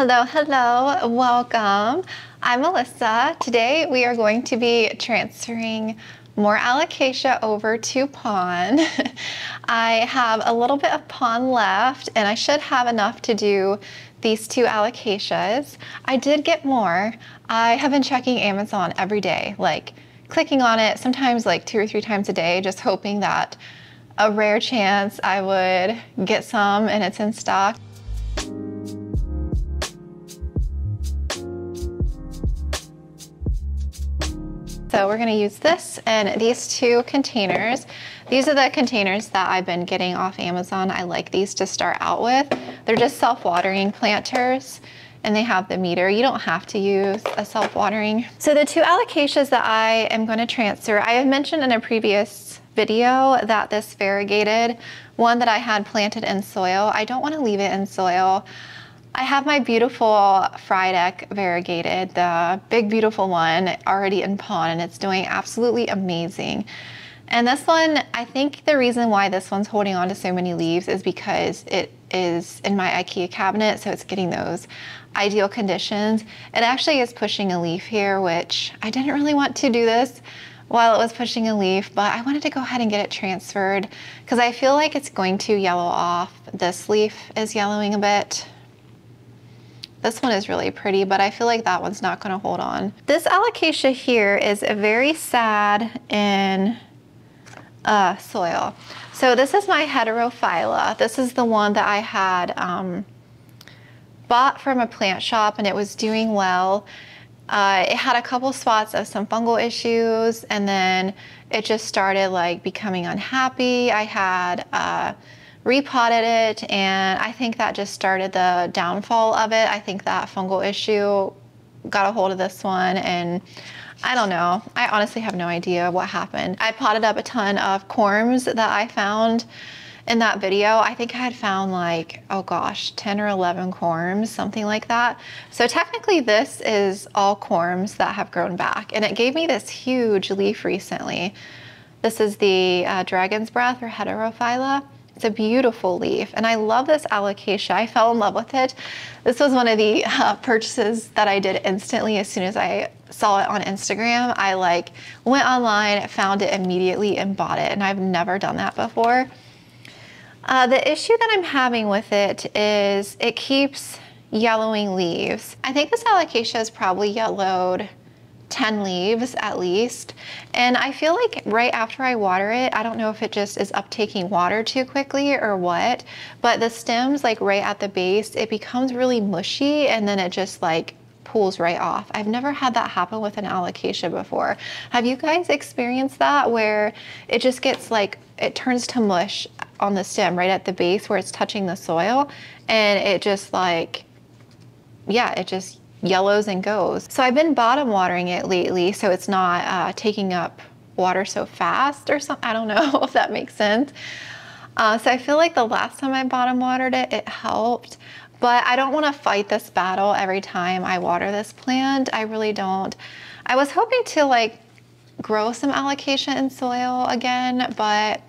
Hello, hello, welcome. I'm Melissa. Today we are going to be transferring more Alocasia over to Pon. I have a little bit of Pon left and I should have enough to do these two Alocasias. I did get more. I have been checking Amazon every day, like clicking on it sometimes like 2 or 3 times a day, just hoping that a rare chance I would get some and it's in stock. So we're going to use this and these 2 containers. These are the containers that I've been getting off Amazon. I like these to start out with. They're just self-watering planters and they have the meter. You don't have to use a self-watering. So the 2 Alocasias that I am going to transfer, I have mentioned in a previous video that this variegated one that I had planted in soil, I don't want to leave it in soil. I have my beautiful Friedeck variegated, the big beautiful one, already in Pon, and it's doing absolutely amazing. And this one, I think the reason why this one's holding on to so many leaves is because it is in my Ikea cabinet, so it's getting those ideal conditions. It actually is pushing a leaf here, which I didn't really want to do this while it was pushing a leaf, but I wanted to go ahead and get it transferred because I feel like it's going to yellow off. This leaf is yellowing a bit. This one is really pretty, but I feel like that one's not going to hold on. This Alocasia here is very sad in soil. So this is my Heterophylla. This is the one that I had bought from a plant shop and it was doing well. It had a couple spots of some fungal issues and then it just started like becoming unhappy. I had repotted it and I think that just started the downfall of it. I think that fungal issue got a hold of this one and I don't know. I honestly have no idea what happened. I potted up a ton of corms that I found in that video. I think I had found like, oh gosh, 10 or 11 corms, something like that. So technically this is all corms that have grown back and it gave me this huge leaf recently. This is the Dragon's Breath or Heterophylla. It's a beautiful leaf and I love this Alocasia. I fell in love with it. This was one of the purchases that I did instantly as soon as I saw it on Instagram. I like went online, found it immediately and bought it and I've never done that before. The issue that I'm having with it is it keeps yellowing leaves. I think this Alocasia has probably yellowed 10 leaves at least. And I feel like right after I water it, I don't know if it just is uptaking water too quickly or what, but the stems like right at the base, it becomes really mushy and then it just like pulls right off. I've never had that happen with an Alocasia before. Have you guys experienced that where it just gets like, it turns to mush on the stem right at the base where it's touching the soil and it just like, yeah, it just yellows and goes. So I've been bottom watering it lately so it's not taking up water so fast or something. I don't know if that makes sense. So I feel like the last time I bottom watered it, it helped, but I don't want to fight this battle every time I water this plant. I really don't. I was hoping to like grow some Alocasia in soil again, but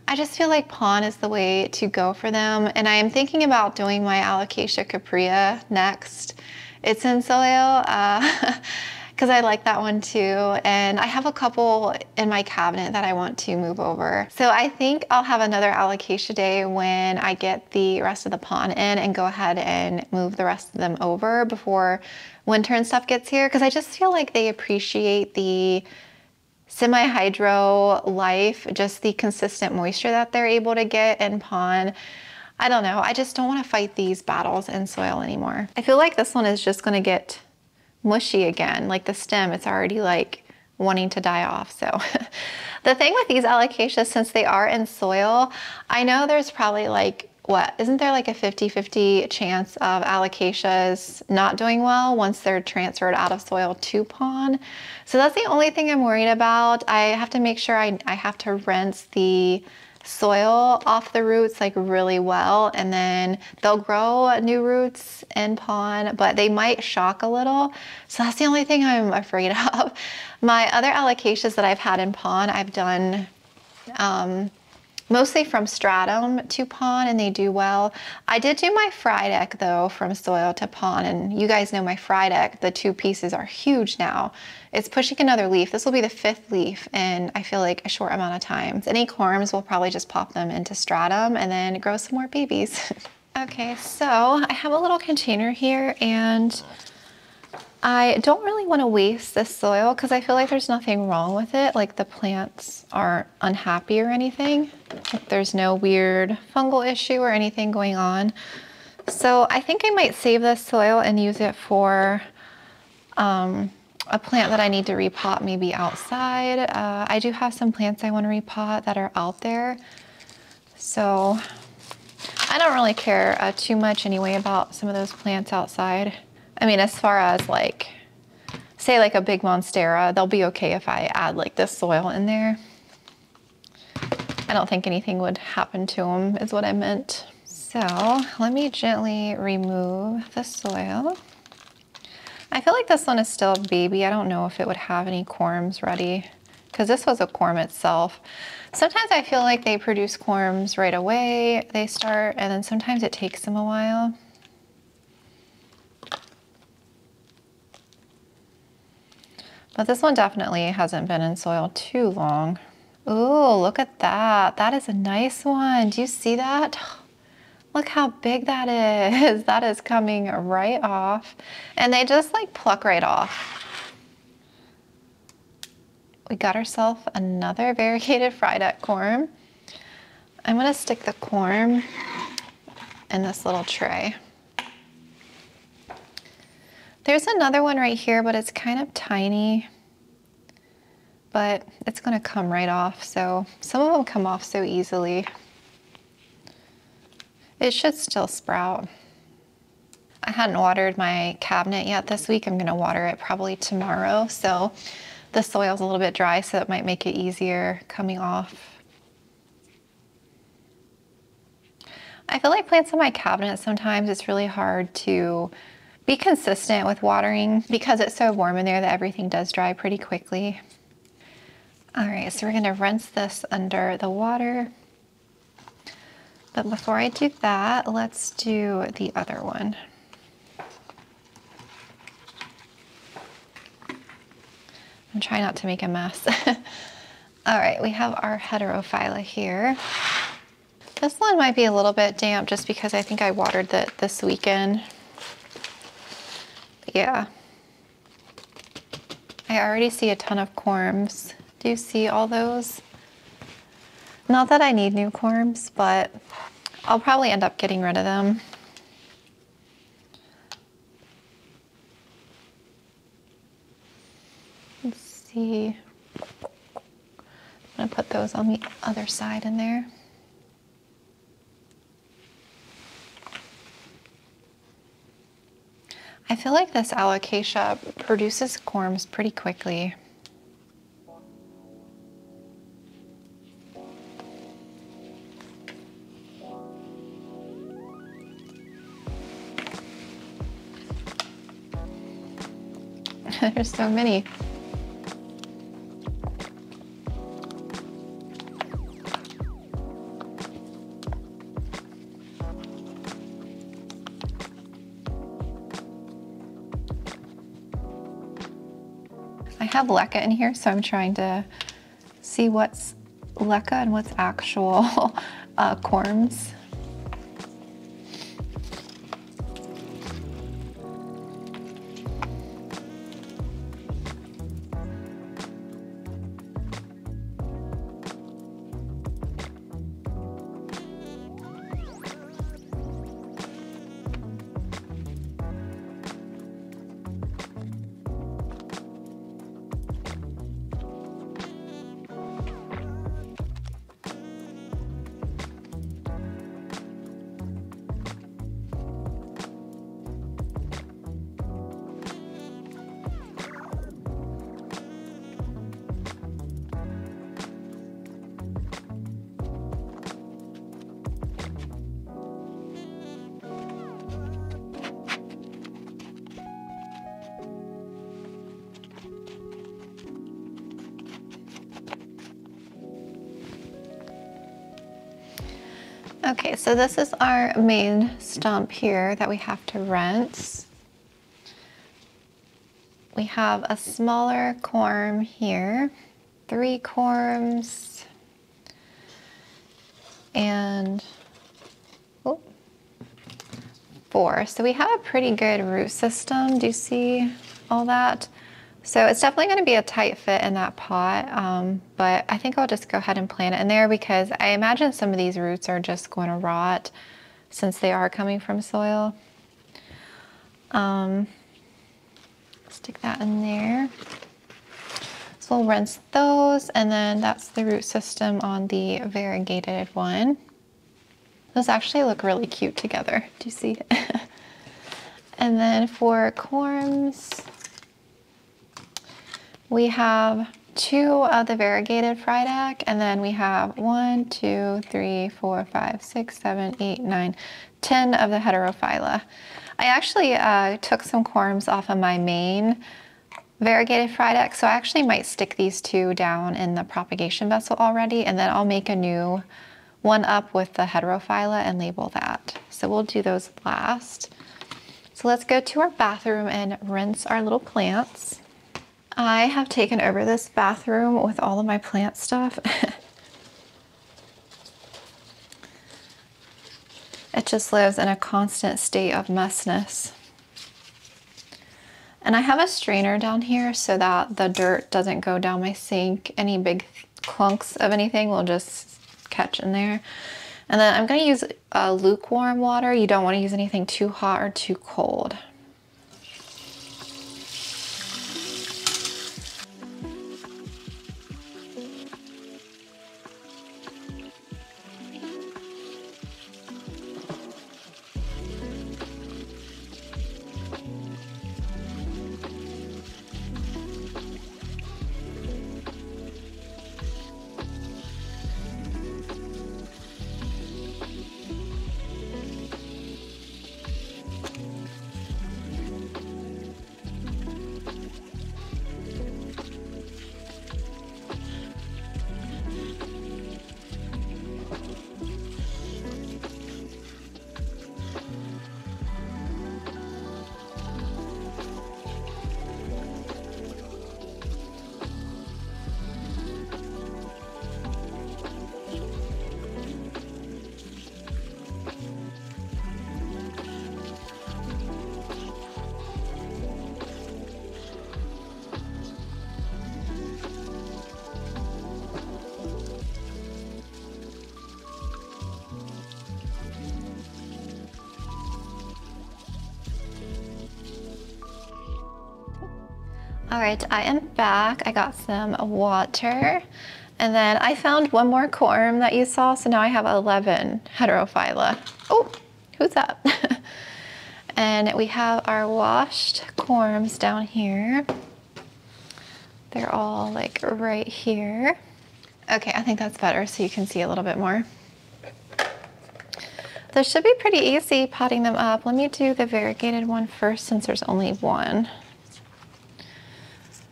I just feel like Pon is the way to go for them. And I am thinking about doing my Alocasia caprea next. It's in soil because I like that one too. And I have a couple in my cabinet that I want to move over. So I think I'll have another Alocasia day when I get the rest of the Pon in and go ahead and move the rest of them over before winter and stuff gets here. Because I just feel like they appreciate the semi-hydro life, just the consistent moisture that they're able to get in Pon. I don't know, I just don't want to fight these battles in soil anymore. I feel like this one is just gonna get mushy again. Like the stem, it's already like wanting to die off. So the thing with these Alocasias, since they are in soil, I know there's probably like, what, isn't there like a 50-50 chance of Alocasias not doing well once they're transferred out of soil to Pon? So that's the only thing I'm worried about. I have to make sure I have to rinse the soil off the roots like really well and then they'll grow new roots in Pon, but they might shock a little. So that's the only thing I'm afraid of. My other Alocasias that I've had in Pon, I've done mostly from stratum to pon, and they do well. I did do my fry deck though, from soil to pon, and you guys know my fry deck, the 2 pieces are huge now. It's pushing another leaf. This will be the 5th leaf in, I feel like, a short amount of time. Any corms, will probably just pop them into stratum and then grow some more babies. Okay, so I have a little container here, and I don't really want to waste this soil because I feel like there's nothing wrong with it. Like, the plants aren't unhappy or anything. Like, there's no weird fungal issue or anything going on. So I think I might save this soil and use it for a plant that I need to repot, maybe outside. I do have some plants I want to repot that are out there. So I don't really care too much anyway about some of those plants outside. I mean, as far as like, say like a big monstera, they'll be okay if I add like this soil in there. I don't think anything would happen to them, is what I meant. So let me gently remove the soil. I feel like this one is still a baby. I don't know if it would have any corms ready, because this was a corm itself. Sometimes I feel like they produce corms right away, they start, and then sometimes it takes them a while. But this one definitely hasn't been in soil too long. Ooh, look at that. That is a nice one. Do you see that? Look how big that is. That is coming right off. And they just like pluck right off. We got ourselves another variegated fry deck corm. I'm gonna stick the corm in this little tray. There's another one right here, but it's kind of tiny, but it's gonna come right off. So some of them come off so easily. It should still sprout. I hadn't watered my cabinet yet this week. I'm gonna water it probably tomorrow. So the soil's a little bit dry, so it might make it easier coming off. I feel like plants in my cabinet, sometimes it's really hard to be consistent with watering because it's so warm in there that everything does dry pretty quickly. All right, so we're gonna rinse this under the water. But before I do that, let's do the other one. I'm trying not to make a mess. All right, we have our heterophylla here. This one might be a little bit damp just because I think I watered it this weekend. Yeah. I already see a ton of corms. Do you see all those? Not that I need new corms, but I'll probably end up getting rid of them. Let's see. I'm gonna put those on the other side in there. I feel like this Alocasia produces corms pretty quickly. There's so many. I have leca in here, so I'm trying to see what's leca and what's actual corms. Okay, so this is our main stump here that we have to rinse. We have a smaller corm here, 3 corms, and 4. So we have a pretty good root system. Do you see all that? So it's definitely going to be a tight fit in that pot, but I think I'll just go ahead and plant it in there because I imagine some of these roots are just going to rot since they are coming from soil. Stick that in there. So we'll rinse those, and then that's the root system on the variegated one. Those actually look really cute together. Do you see? And then for corms, we have 2 of the variegated Friedeck, and then we have 1, 2, 3, 4, 5, 6, 7, 8, 9, 10 of the heterophylla. I actually took some corms off of my main variegated Friedeck, so I actually might stick these 2 down in the propagation vessel already, and then I'll make a new one up with the heterophylla and label that. So we'll do those last. So let's go to our bathroom and rinse our little plants. I have taken over this bathroom with all of my plant stuff. It just lives in a constant state of messness. And I have a strainer down here so that the dirt doesn't go down my sink. Any big clunks of anything will just catch in there. And then I'm going to use lukewarm water. You don't want to use anything too hot or too cold. All right, I am back. I got some water, and then I found one more corm that you saw, so now I have 11 heterophylla. Oh, who's that? And we have our washed corms down here. They're all like right here. Okay, I think that's better so you can see a little bit more. This should be pretty easy potting them up. Let me do the variegated one first since there's only one.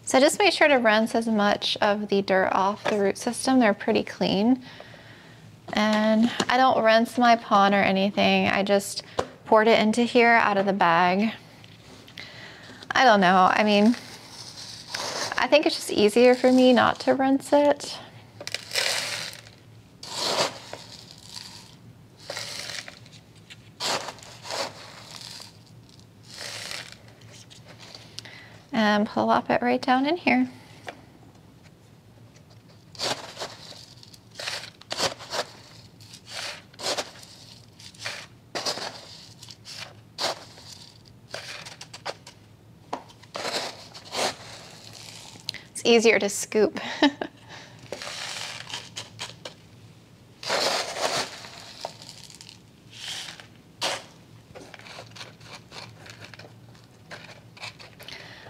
So just make sure to rinse as much of the dirt off the root system. They're pretty clean. And I don't rinse my pon or anything. I just poured it into here out of the bag. I don't know. I mean, I think it's just easier for me not to rinse it. And plop it right down in here. It's easier to scoop.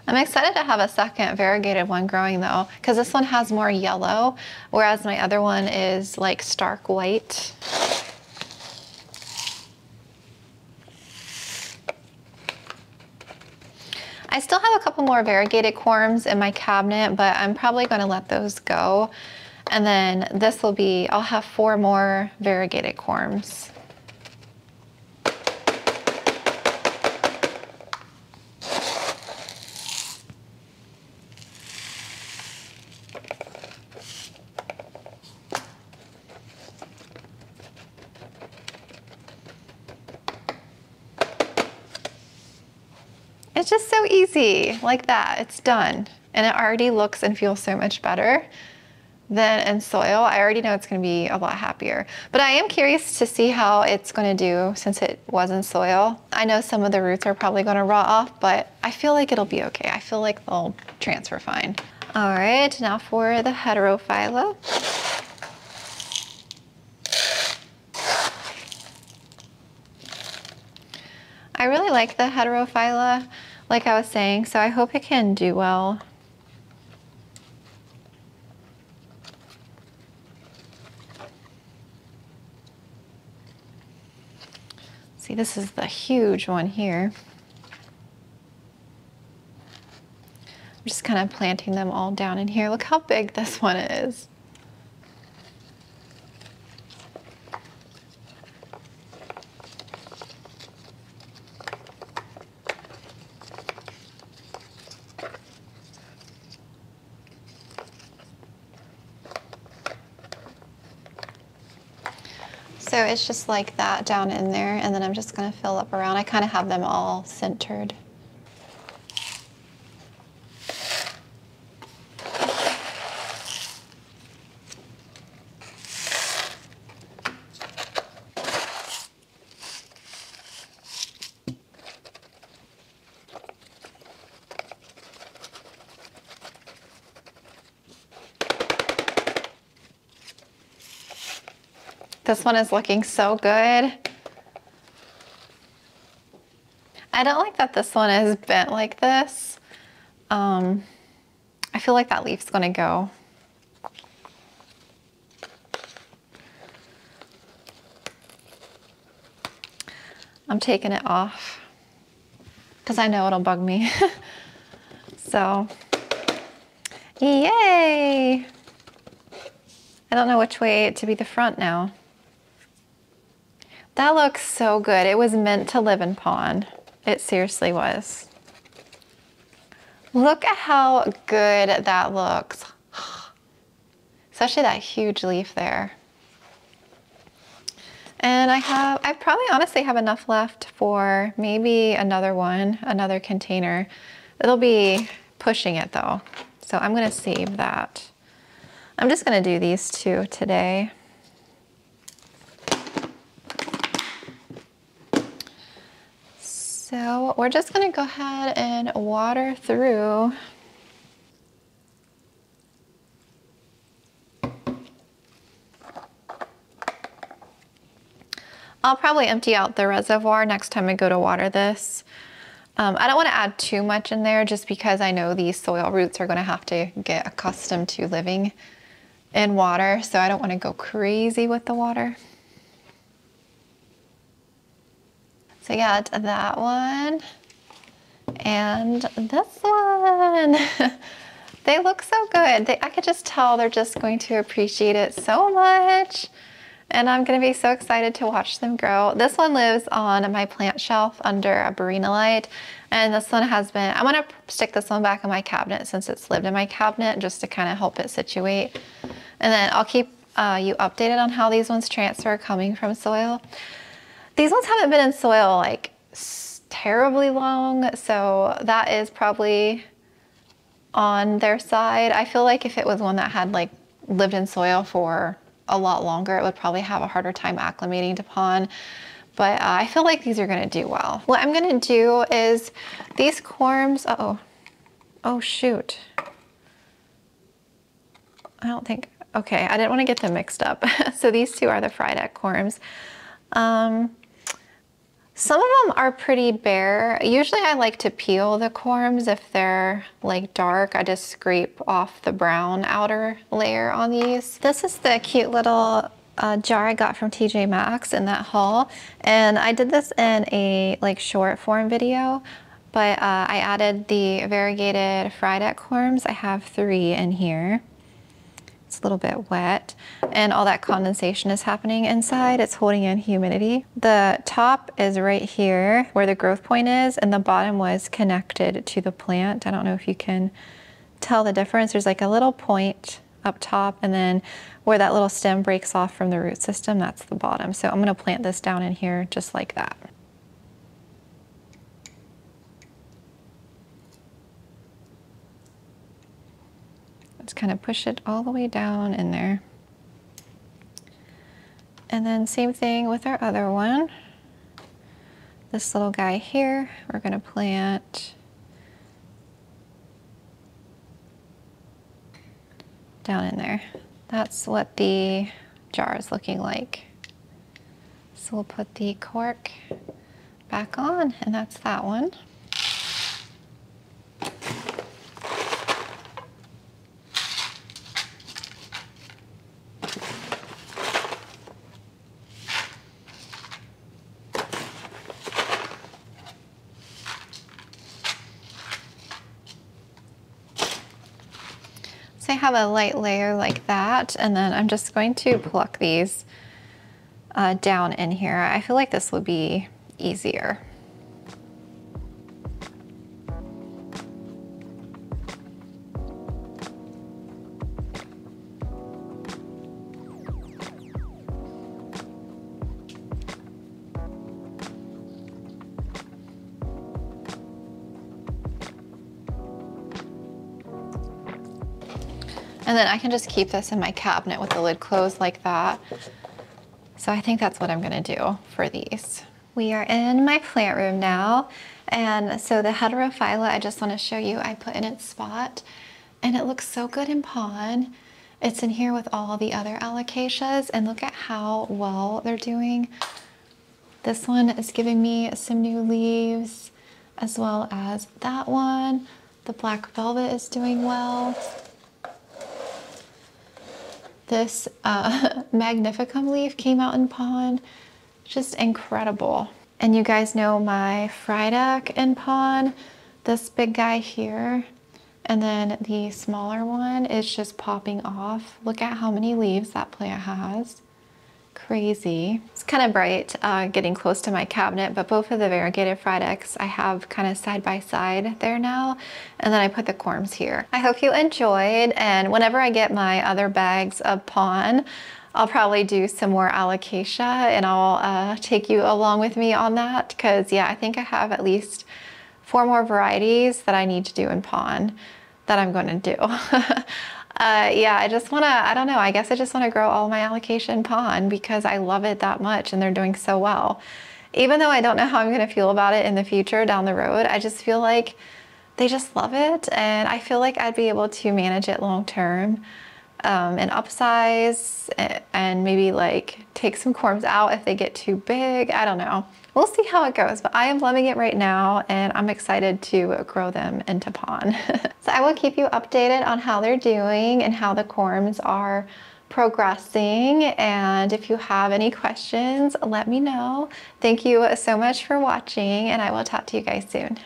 I'm excited to have a second variegated one growing though, because this one has more yellow, whereas my other one is like stark white. I still have a couple more variegated corms in my cabinet, but I'm probably going to let those go. And then this will be, I'll have 4 more variegated corms. It's just so easy, like that, it's done. And it already looks and feels so much better than in soil. I already know it's gonna be a lot happier. But I am curious to see how it's gonna do since it was in soil. I know some of the roots are probably gonna rot off, but I feel like it'll be okay. I feel like they'll transfer fine. All right, now for the heterophylla. I really like the heterophylla, like I was saying, so I hope it can do well. See, this is the huge one here. I'm just kind of planting them all down in here. Look how big this one is. So it's just like that down in there, and then I'm just gonna fill up around. I kind of have them all centered. This one is looking so good. I don't like that this one is bent like this. I feel like that leaf's gonna go. I'm taking it off because I know it'll bug me. So, yay! I don't know which way to be the front now. That looks so good. It was meant to live in pond. It seriously was. Look at how good that looks. Especially that huge leaf there. And I probably honestly have enough left for maybe another one, another container. It'll be pushing it though. So I'm gonna save that. I'm just gonna do these two today. So we're just gonna go ahead and water through. I'll probably empty out the reservoir next time I go to water this. I don't want to add too much in there just because I know these soil roots are going to have to get accustomed to living in water, so I don't want to go crazy with the water. So yeah, that one and this one. They look so good. I could just tell they're just going to appreciate it so much. And I'm gonna be so excited to watch them grow. This one lives on my plant shelf under a barina light. And this one has been, I'm gonna stick this one back in my cabinet since it's lived in my cabinet just to kind of help it situate. And then I'll keep you updated on how these ones transfer coming from soil. These ones haven't been in soil like terribly long, so that is probably on their side. I feel like if it was one that had like lived in soil for a lot longer, it would probably have a harder time acclimating to pond. But I feel like these are gonna do well. What I'm gonna do is these corms, oh shoot. I don't think, okay, I didn't wanna get them mixed up. So these two are the fried egg corms. Some of them are pretty bare. Usually I like to peel the corms if they're like dark. I just scrape off the brown outer layer on these. This is the cute little jar I got from TJ Maxx in that haul. And I did this in a like short form video, but I added the variegated fried egg corms. I have 3 in here. It's a little bit wet and all that condensation is happening inside. It's holding in humidity. The top is right here where the growth point is, and the bottom was connected to the plant. I don't know if you can tell the difference. There's like a little point up top, and then where that little stem breaks off from the root system, that's the bottom. So I'm gonna plant this down in here just like that. Just kind of push it all the way down in there. And then same thing with our other one. This little guy here, we're gonna plant down in there. That's what the jar is looking like. So we'll put the cork back on, and that's that one. So I have a light layer like that, and then I'm just going to pluck these down in here. I feel like this would be easier. And then I can just keep this in my cabinet with the lid closed like that. So I think that's what I'm gonna do for these. We are in my plant room now. And so the heterophylla, I just wanna show you, I put in its spot, and it looks so good in Pon. It's in here with all the other alocasias, and look at how well they're doing. This one is giving me some new leaves, as well as that one. The black velvet is doing well. This magnificum leaf came out in Pon, just incredible. And you guys know my Friedeck in Pon, this big guy here, and then the smaller one is just popping off. Look at how many leaves that plant has. Crazy. It's kind of bright getting close to my cabinet, but both of the variegated Friedecks I have kind of side by side there now, and then I put the corms here. I hope you enjoyed, and whenever I get my other bags of Pon, I'll probably do some more alocasia, and I'll take you along with me on that, because yeah, I think I have at least 4 more varieties that I need to do in Pon that I'm going to do. Yeah, I just wanna, I don't know, I guess I just wanna grow all my alocasia in Pon because I love it that much and they're doing so well. Even though I don't know how I'm gonna feel about it in the future down the road, I just feel like they just love it, and I feel like I'd be able to manage it long term and upsize and maybe like take some corms out if they get too big. I don't know. We'll see how it goes, but I am loving it right now, and I'm excited to grow them into Pon. So I will keep you updated on how they're doing and how the corms are progressing. And if you have any questions, let me know. Thank you so much for watching, and I will talk to you guys soon.